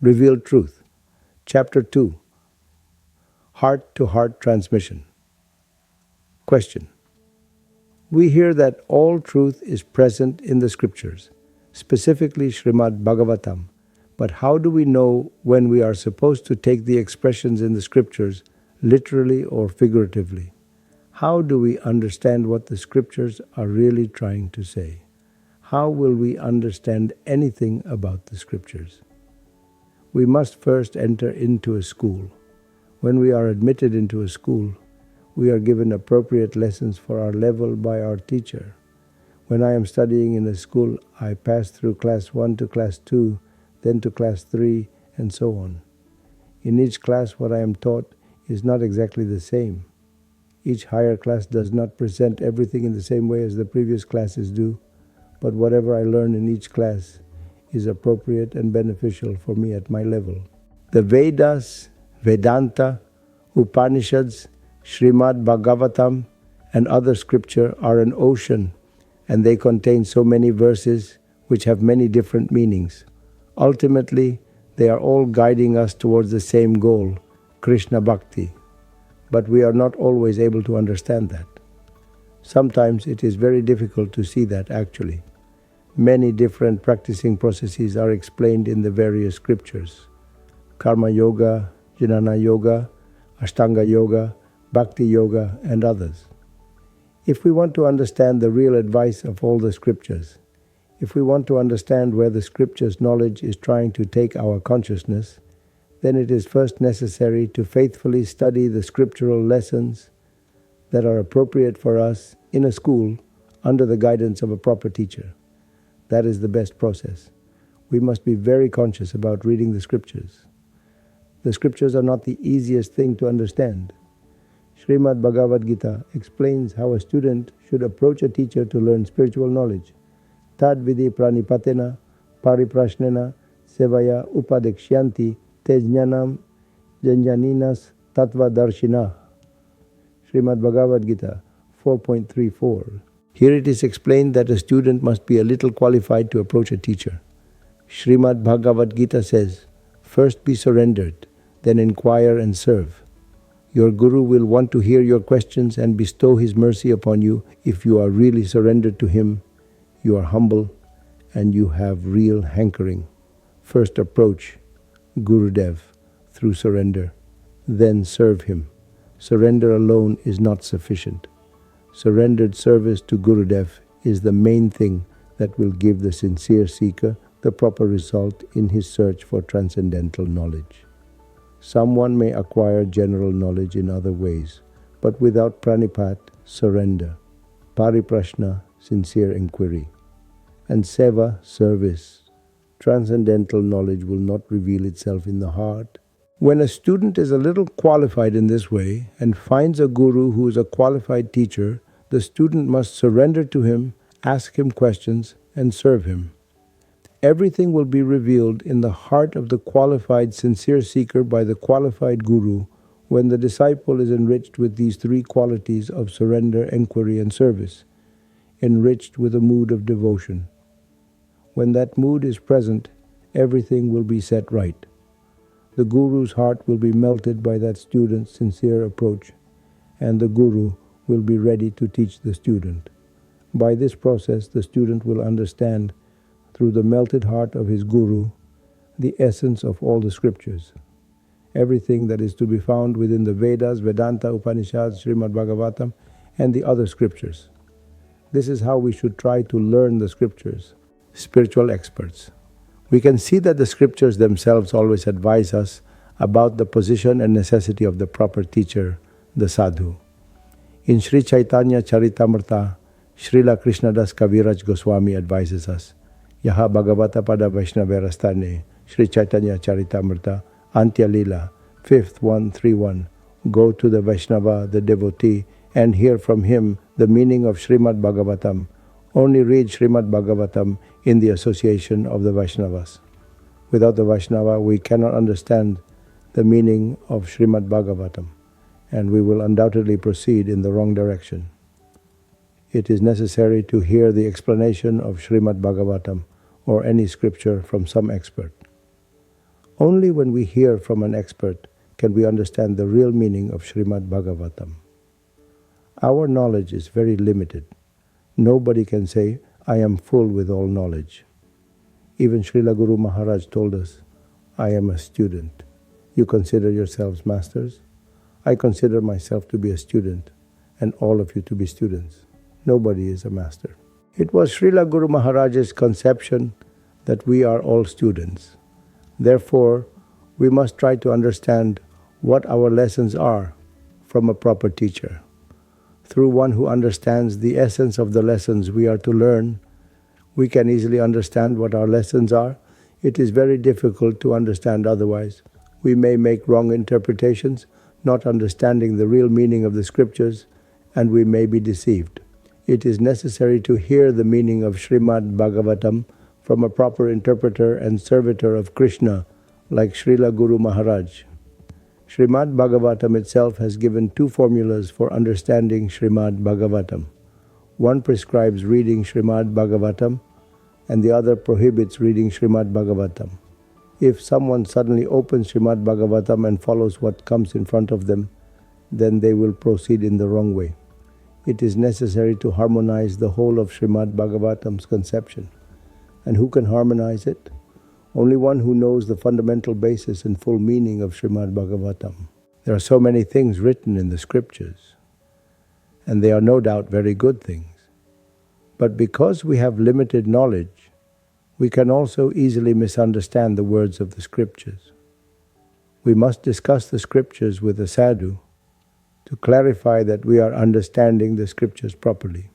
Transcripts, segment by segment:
Revealed Truth. Chapter 2. Heart-to-heart transmission. Question. We hear that all truth is present in the Scriptures, specifically Shrimad Bhagavatam. But how do we know when we are supposed to take the expressions in the Scriptures literally or figuratively? How do we understand what the Scriptures are really trying to say? How will we understand anything about the Scriptures? We must first enter into a school. When we are admitted into a school, we are given appropriate lessons for our level by our teacher. When I am studying in a school, I pass through class 1 to class 2, then to class 3, and so on. In each class, what I am taught is not exactly the same. Each higher class does not present everything in the same way as the previous classes do, but whatever I learn in each class is appropriate and beneficial for me at my level. The Vedas, Vedanta, Upanishads, Shrimad Bhagavatam, and other scripture are an ocean, and they contain so many verses which have many different meanings. Ultimately, they are all guiding us towards the same goal, Krishna-bhakti. But we are not always able to understand that. Sometimes it is very difficult to see that actually. Many different practicing processes are explained in the various scriptures. Karma Yoga, Jnana Yoga, Ashtanga Yoga, Bhakti Yoga, and others. If we want to understand the real advice of all the scriptures, if we want to understand where the scriptures' knowledge is trying to take our consciousness, then it is first necessary to faithfully study the scriptural lessons that are appropriate for us in a school under the guidance of a proper teacher. That is the best process. We must be very conscious about reading the scriptures. The scriptures are not the easiest thing to understand. Shrimad Bhagavad Gita explains how a student should approach a teacher to learn spiritual knowledge. Tad vidi pranipatena pariprashnena sevaya upadekshyanti tejnanam janjaninas tattva darshina. Shrimad Bhagavad Gita 4.34. Here it is explained that a student must be a little qualified to approach a teacher. Shrimad Bhagavad Gita says, first be surrendered, then inquire and serve. Your Guru will want to hear your questions and bestow his mercy upon you if you are really surrendered to him, you are humble, and you have real hankering. First approach Gurudev through surrender, then serve him. Surrender alone is not sufficient. Surrendered service to Gurudev is the main thing that will give the sincere seeker the proper result in his search for transcendental knowledge. Someone may acquire general knowledge in other ways, but without pranipat, surrender, pariprashna, sincere inquiry, and seva, service, transcendental knowledge will not reveal itself in the heart. When a student is a little qualified in this way and finds a guru who is a qualified teacher, the student must surrender to him, ask him questions, and serve him. Everything will be revealed in the heart of the qualified sincere seeker by the qualified guru when the disciple is enriched with these three qualities of surrender, inquiry, and service, enriched with a mood of devotion. When that mood is present, everything will be set right. The guru's heart will be melted by that student's sincere approach, and the guru will be ready to teach the student. By this process, the student will understand, through the melted heart of his guru, the essence of all the scriptures. Everything that is to be found within the Vedas, Vedanta, Upanishads, Shrimad Bhagavatam, and the other scriptures. This is how we should try to learn the scriptures. Spiritual experts. We can see that the scriptures themselves always advise us about the position and necessity of the proper teacher, the sadhu. In Sri Chaitanya Charitamrita, Srila Krishnadas Kaviraj Goswami advises us, Yaha Bhagavata Pada Vaishnava Rastane, Sri Chaitanya Charitamrita, Antya Lila, 5th 131. Go to the Vaishnava, the devotee, and hear from him the meaning of Shrimad Bhagavatam. Only read Shrimad Bhagavatam in the association of the Vaishnavas. Without the Vaishnava, we cannot understand the meaning of Shrimad Bhagavatam, and we will undoubtedly proceed in the wrong direction. It is necessary to hear the explanation of Shrimad Bhagavatam or any scripture from some expert. Only when we hear from an expert can we understand the real meaning of Shrimad Bhagavatam. Our knowledge is very limited. Nobody can say, I am full with all knowledge. Even Srila Guru Maharaj told us, I am a student. You consider yourselves masters? I consider myself to be a student, and all of you to be students. Nobody is a master. It was Srila Guru Maharaj's conception that we are all students. Therefore, we must try to understand what our lessons are from a proper teacher. Through one who understands the essence of the lessons we are to learn, we can easily understand what our lessons are. It is very difficult to understand otherwise. We may make wrong interpretations, not understanding the real meaning of the scriptures, and we may be deceived. It is necessary to hear the meaning of Shrimad Bhagavatam from a proper interpreter and servitor of Krishna, like Srila Guru Maharaj. Shrimad Bhagavatam itself has given two formulas for understanding Shrimad Bhagavatam. One prescribes reading Shrimad Bhagavatam, and the other prohibits reading Shrimad Bhagavatam. If someone suddenly opens Shrimad Bhagavatam and follows what comes in front of them, then they will proceed in the wrong way. It is necessary to harmonize the whole of Shrimad Bhagavatam's conception. And who can harmonize it? Only one who knows the fundamental basis and full meaning of Shrimad Bhagavatam. There are so many things written in the scriptures, and they are no doubt very good things. But because we have limited knowledge, we can also easily misunderstand the words of the scriptures. We must discuss the scriptures with a sadhu to clarify that we are understanding the scriptures properly.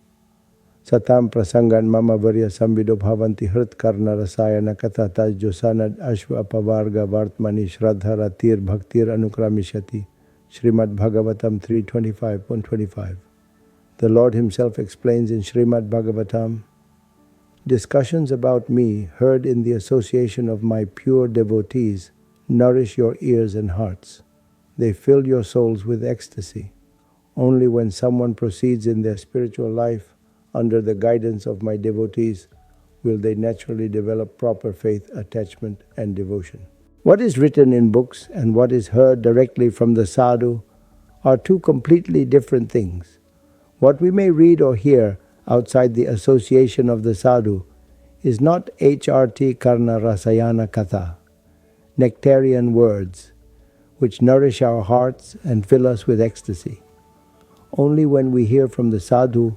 Satam prasangan mama varya samvido bhavanti hrit karna rasayana kathataj josanad ashva apavarga vartmani shraddhara tir bhaktir anukramishati. Shrimad Bhagavatam 3.25.25. The Lord Himself explains in Shrimad Bhagavatam, discussions about me heard in the association of my pure devotees nourish your ears and hearts. They fill your souls with ecstasy. Only when someone proceeds in their spiritual life under the guidance of my devotees will they naturally develop proper faith, attachment, and devotion. What is written in books and what is heard directly from the sadhu are two completely different things. What we may read or hear outside the association of the sadhu is not HRT Karna Rasayana Katha, nectarian words, which nourish our hearts and fill us with ecstasy. Only when we hear from the sadhu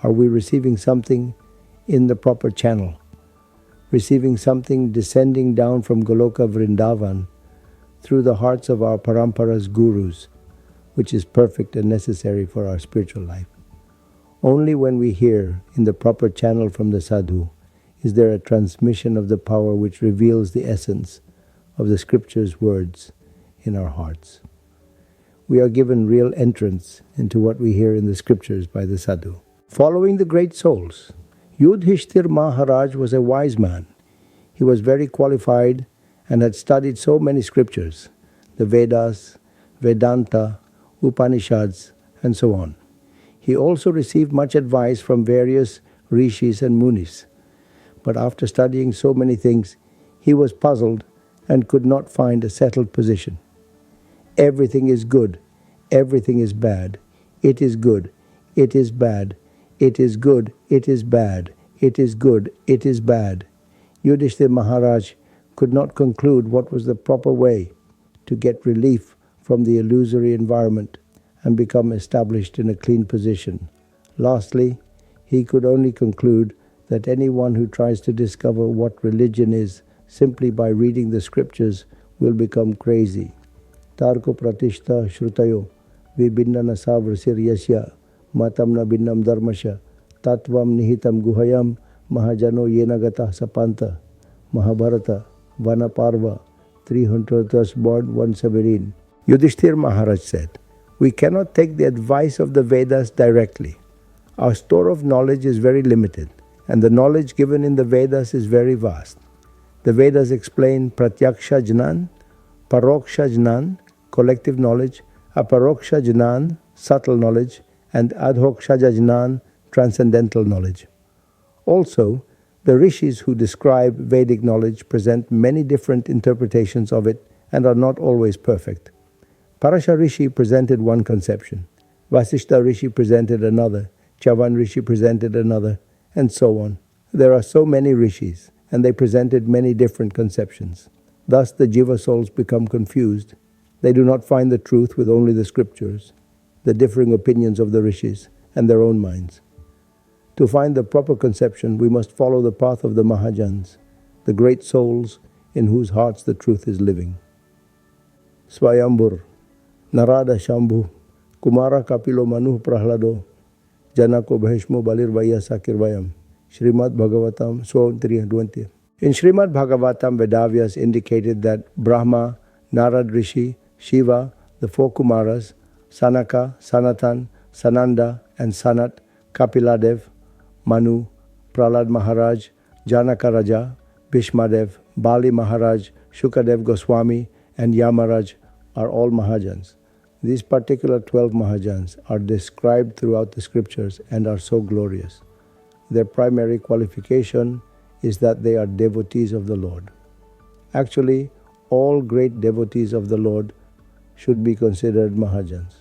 are we receiving something in the proper channel, receiving something descending down from Goloka Vrindavan through the hearts of our paramparas gurus, which is perfect and necessary for our spiritual life. Only when we hear in the proper channel from the sadhu is there a transmission of the power which reveals the essence of the scripture's words in our hearts. We are given real entrance into what we hear in the scriptures by the sadhu. Following the great souls, Yudhishthir Maharaj was a wise man. He was very qualified and had studied so many scriptures, the Vedas, Vedanta, Upanishads, and so on. He also received much advice from various rishis and munis. But after studying so many things, he was puzzled and could not find a settled position. Everything is good, everything is bad. It is good, it is bad. It is good, it is bad. It is good, it is bad. Yudhishthira Maharaj could not conclude what was the proper way to get relief from the illusory environment and become established in a clean position. Lastly, he could only conclude that anyone who tries to discover what religion is simply by reading the scriptures will become crazy. Tarko pratishta shrutayo vibhinnana savrasir yasya matamna binnam dharmasya tatvam nihitam guhayam mahajano yenagata sapanta. Mahabharata Vanaparva 300th Bord 117. Yudhishthir Maharaj said, we cannot take the advice of the Vedas directly. Our store of knowledge is very limited, and the knowledge given in the Vedas is very vast. The Vedas explain pratyaksha jnan, paroksha jnan, collective knowledge, aparoksha jnan, subtle knowledge, and adhoksha jnan, transcendental knowledge. Also, The rishis who describe Vedic knowledge present many different interpretations of it and are not always perfect. Parasha Rishi presented one conception, Vasishtha Rishi presented another, Chavan Rishi presented another, and so on. There are so many rishis, and they presented many different conceptions. Thus the jiva souls become confused. They do not find the truth with only the scriptures, the differing opinions of the rishis, and their own minds. To find the proper conception, we must follow the path of the Mahajans, the great souls in whose hearts the truth is living. Swayambur, Narada Shambhu, Kumara Kapilo Manu Prahlado, Janako Bhishmo Balir Vayasa Kirvayam, Shrimad Bhagavatam, 320. In Shrimad Bhagavatam, Vedavyas indicated that Brahma, Narad Rishi, Shiva, the four Kumaras, Sanaka, Sanatan, Sananda, and Sanat, Kapiladev, Manu, Prahlad Maharaj, Janaka Raja, Bhishmadev, Bali Maharaj, Shukadev Goswami, and Yamaraj are all Mahajans. These particular 12 Mahajans are described throughout the scriptures and are so glorious. Their primary qualification is that they are devotees of the Lord. Actually, all great devotees of the Lord should be considered Mahajans.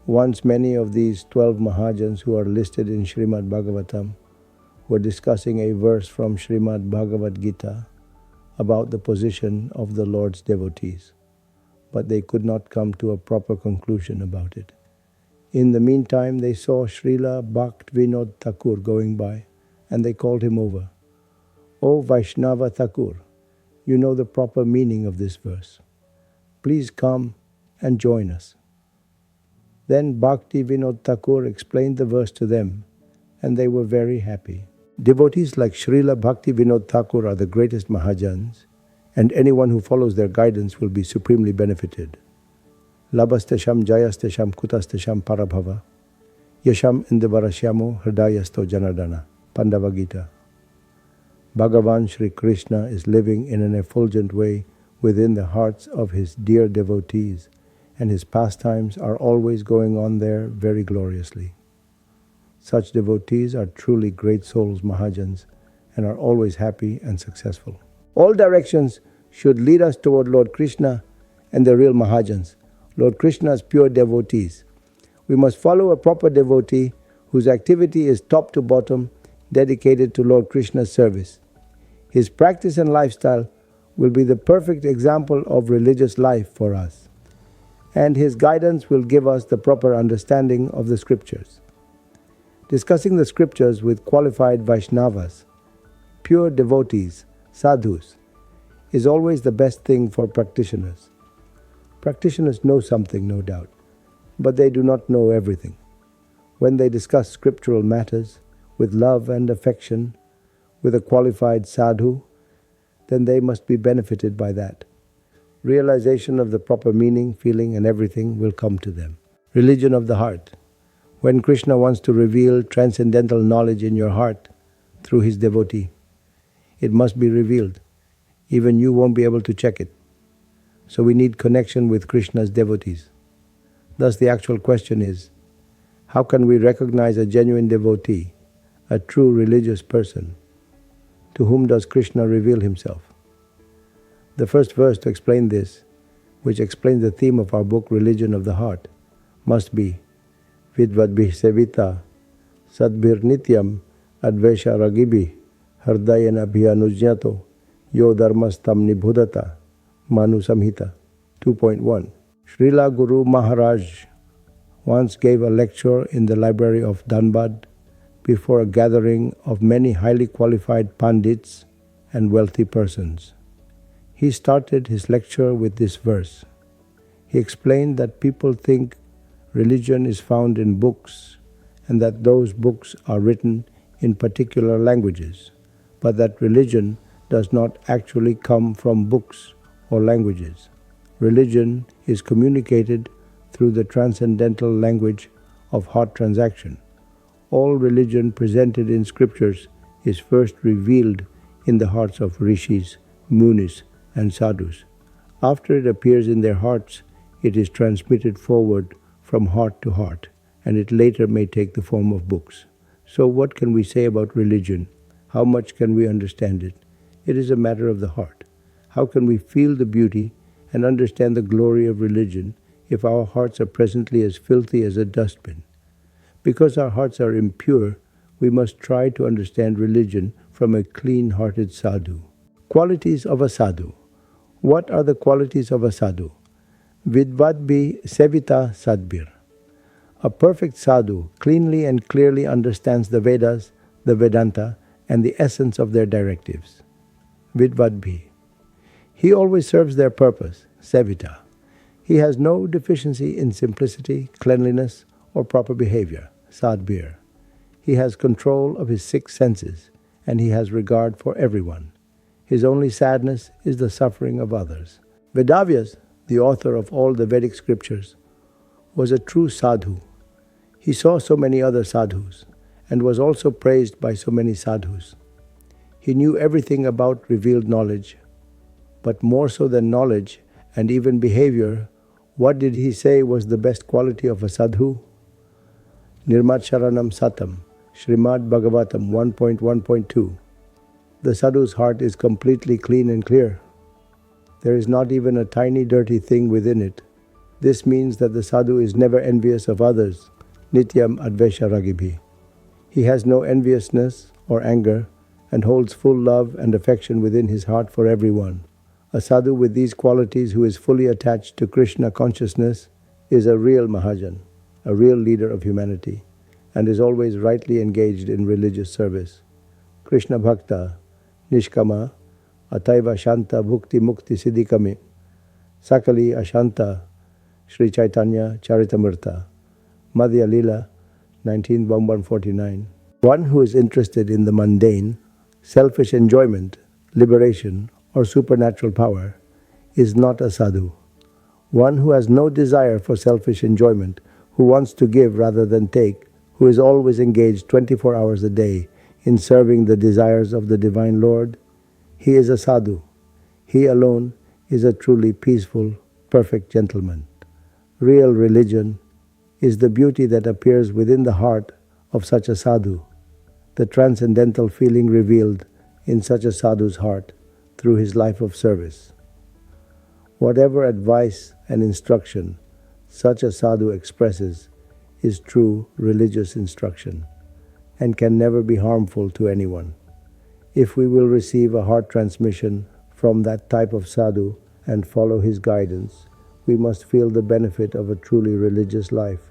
Once many of these 12 Mahajans who are listed in Shrimad Bhagavatam were discussing a verse from Shrimad Bhagavad Gita about the position of the Lord's devotees, but they could not come to a proper conclusion about it. In the meantime, they saw Srila Bhaktivinoda Thakur going by, and they called him over. "O Vaishnava Thakur, you know the proper meaning of this verse. Please come and join us." Then Bhaktivinoda Thakur explained the verse to them, and they were very happy. Devotees like Srila Bhaktivinoda Thakur are the greatest Mahajans, and anyone who follows their guidance will be supremely benefited. Labastesham jayastesham kutastesham parabhava yasham indavarashyamo hridayasto janardana. Pandava Gita. Bhagavan Shri Krishna is living in an effulgent way within the hearts of his dear devotees, and his pastimes are always going on there very gloriously. Such devotees are truly great souls, Mahajans, and are always happy and successful. All directions should lead us toward Lord Krishna and the real Mahajans, Lord Krishna's pure devotees. We must follow a proper devotee whose activity is top to bottom dedicated to Lord Krishna's service. His practice and lifestyle will be the perfect example of religious life for us, and his guidance will give us the proper understanding of the scriptures. Discussing the scriptures with qualified Vaishnavas, pure devotees, sadhus, is always the best thing for practitioners. Practitioners know something, no doubt, but they do not know everything. When they discuss scriptural matters with love and affection with a qualified sadhu, then they must be benefited by that. Realization of the proper meaning, feeling, and everything will come to them. Religion of the heart. When Krishna wants to reveal transcendental knowledge in your heart through his devotee, it must be revealed. Even you won't be able to check it. So we need connection with Krishna's devotees. Thus the actual question is, how can we recognize a genuine devotee, a true religious person? To whom does Krishna reveal himself? The first verse to explain this, which explains the theme of our book, Religion of the Heart, must be Vidvadbhi sevita sadbhir nityam advesha ragibhi hardayana bhyanujnato yo dharmastam nibhudata manu samhita. 2.1. Srila Guru Maharaj once gave a lecture in the library of Dhanbad before a gathering of many highly qualified pandits and wealthy persons. He started his lecture with this verse. He explained that people think religion is found in books and that those books are written in particular languages, but that religion does not actually come from books or languages. Religion is communicated through the transcendental language of heart transaction. All religion presented in scriptures is first revealed in the hearts of rishis, munis, and sadhus. After it appears in their hearts, it is transmitted forward from heart to heart, and it later may take the form of books. So what can we say about religion? How much can we understand it? It is a matter of the heart. How can we feel the beauty and understand the glory of religion if our hearts are presently as filthy as a dustbin? Because our hearts are impure, we must try to understand religion from a clean-hearted sadhu. Qualities of a sadhu. What are the qualities of a sadhu? Vidvadbhi sevita sadbir. A perfect sadhu cleanly and clearly understands the Vedas, the Vedanta, and the essence of their directives. Vidvadbhi. He always serves their purpose, sevita. He has no deficiency in simplicity, cleanliness, or proper behavior, sadbir. He has control of his 6 senses, and he has regard for everyone. His only sadness is the suffering of others. Vedavyas, the author of all the Vedic scriptures, was a true sadhu. He saw so many other sadhus, and was also praised by so many sadhus. He knew everything about revealed knowledge, but more so than knowledge and even behavior, what did he say was the best quality of a sadhu? Nirmat Sharanam Satam, Shrimad Bhagavatam 1.1.2. The sadhu's heart is completely clean and clear. There is not even a tiny dirty thing within it. This means that the sadhu is never envious of others, nityam advesha ragibhi. He has no enviousness or anger and holds full love and affection within his heart for everyone. A sadhu with these qualities who is fully attached to Krishna consciousness is a real Mahajan, a real leader of humanity, and is always rightly engaged in religious service. Krishna-bhakta, nishkama, ataiva shanta bhukti mukti siddhikame, sakali ashanta, Sri Chaitanya Charitamrita, Madhya Lila, 19:149. One who is interested in the mundane, selfish enjoyment, liberation, or supernatural power is not a sadhu. One who has no desire for selfish enjoyment, who wants to give rather than take, who is always engaged 24 hours a day in serving the desires of the Divine Lord, he is a sadhu. He alone is a truly peaceful, perfect gentleman. Real religion is the beauty that appears within the heart of such a sadhu, the transcendental feeling revealed in such a sadhu's heart through his life of service. Whatever advice and instruction such a sadhu expresses is true religious instruction and can never be harmful to anyone. If we will receive a heart transmission from that type of sadhu and follow his guidance, we must feel the benefit of a truly religious life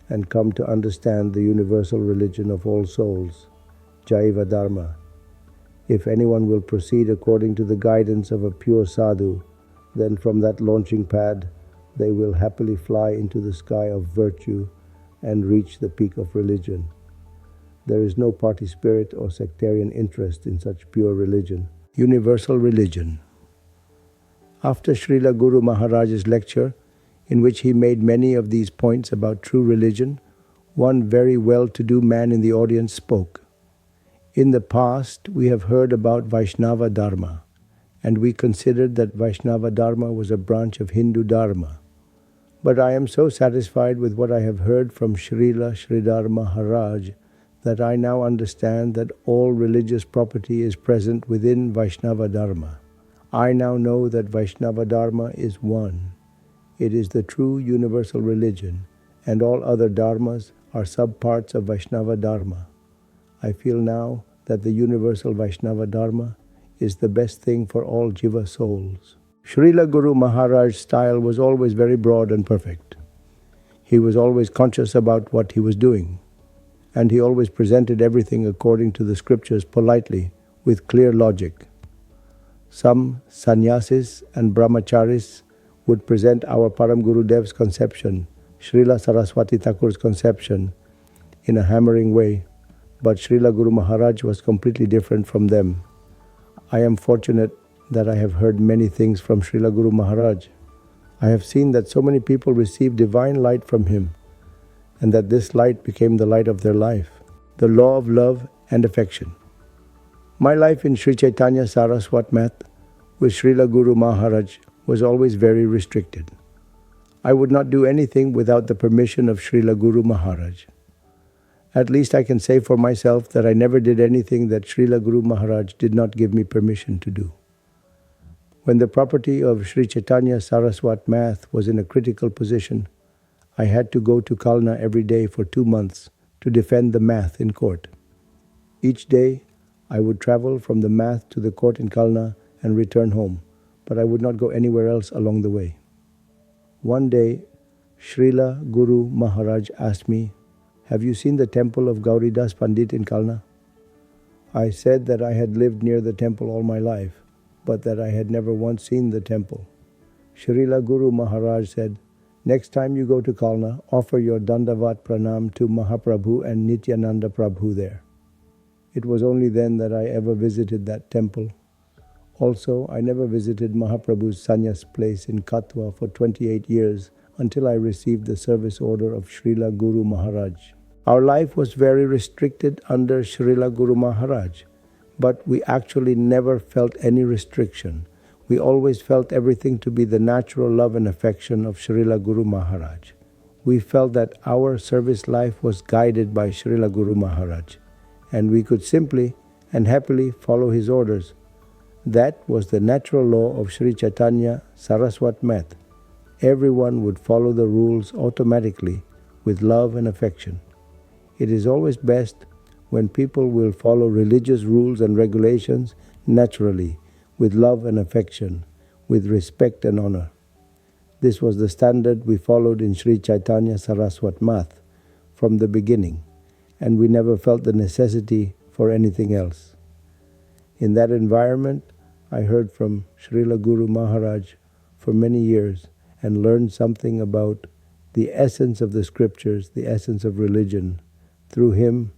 and come to understand the universal religion of all souls, Vaishnava Dharma. If anyone will proceed according to the guidance of a pure sadhu, then from that launching pad they will happily fly into the sky of virtue and reach the peak of religion. There is no party spirit or sectarian interest in such pure religion. Universal religion. After Srila Guru Maharaj's lecture, in which he made many of these points about true religion, one very well-to-do man in the audience spoke. In the past, we have heard about Vaishnava Dharma, and we considered that Vaishnava Dharma was a branch of Hindu Dharma. But I am so satisfied with what I have heard from Srila Maharaj that I now understand that all religious property is present within Vaishnava Dharma. I now know that Vaishnava Dharma is one. It is the true universal religion, and all other dharmas are subparts of Vaishnava Dharma. I feel now that the universal Vaishnava Dharma is the best thing for all jiva souls. Srila Guru Maharaj's style was always very broad and perfect. He was always conscious about what he was doing, and he always presented everything according to the scriptures politely, with clear logic. Some sannyasis and brahmacharis would present our Param Guru Dev's conception, Srila Saraswati Thakur's conception, in a hammering way, but Srila Guru Maharaj was completely different from them. I am fortunate that I have heard many things from Srila Guru Maharaj. I have seen that so many people receive divine light from him, and that this light became the light of their life, the law of love and affection. My life in Sri Chaitanya Saraswat Math with Srila Guru Maharaj was always very restricted. I would not do anything without the permission of Srila Guru Maharaj. At least I can say for myself that I never did anything that Srila Guru Maharaj did not give me permission to do. When the property of Sri Chaitanya Saraswat Math was in a critical position, I had to go to Kalna every day for 2 months to defend the math in court. Each day, I would travel from the math to the court in Kalna and return home, but I would not go anywhere else along the way. One day, Srila Guru Maharaj asked me, "Have you seen the temple of Gauridas Pandit in Kalna?" I said that I had lived near the temple all my life, but that I had never once seen the temple. Srila Guru Maharaj said, "Next time you go to Kalna, offer your Dandavat Pranam to Mahaprabhu and Nityananda Prabhu there." It was only then that I ever visited that temple. Also, I never visited Mahaprabhu's sannyas place in Katwa for 28 years until I received the service order of Srila Guru Maharaj. Our life was very restricted under Srila Guru Maharaj, but we actually never felt any restriction. We always felt everything to be the natural love and affection of Srila Guru Maharaj. We felt that our service life was guided by Srila Guru Maharaj, and we could simply and happily follow his orders. That was the natural law of Sri Chaitanya Saraswat Math. Everyone would follow the rules automatically with love and affection. It is always best when people will follow religious rules and regulations naturally, with love and affection, with respect and honor. This was the standard we followed in Sri Chaitanya Saraswat Math from the beginning, and we never felt the necessity for anything else. In that environment, I heard from Srila Guru Maharaj for many years and learned something about the essence of the scriptures, the essence of religion. Through him,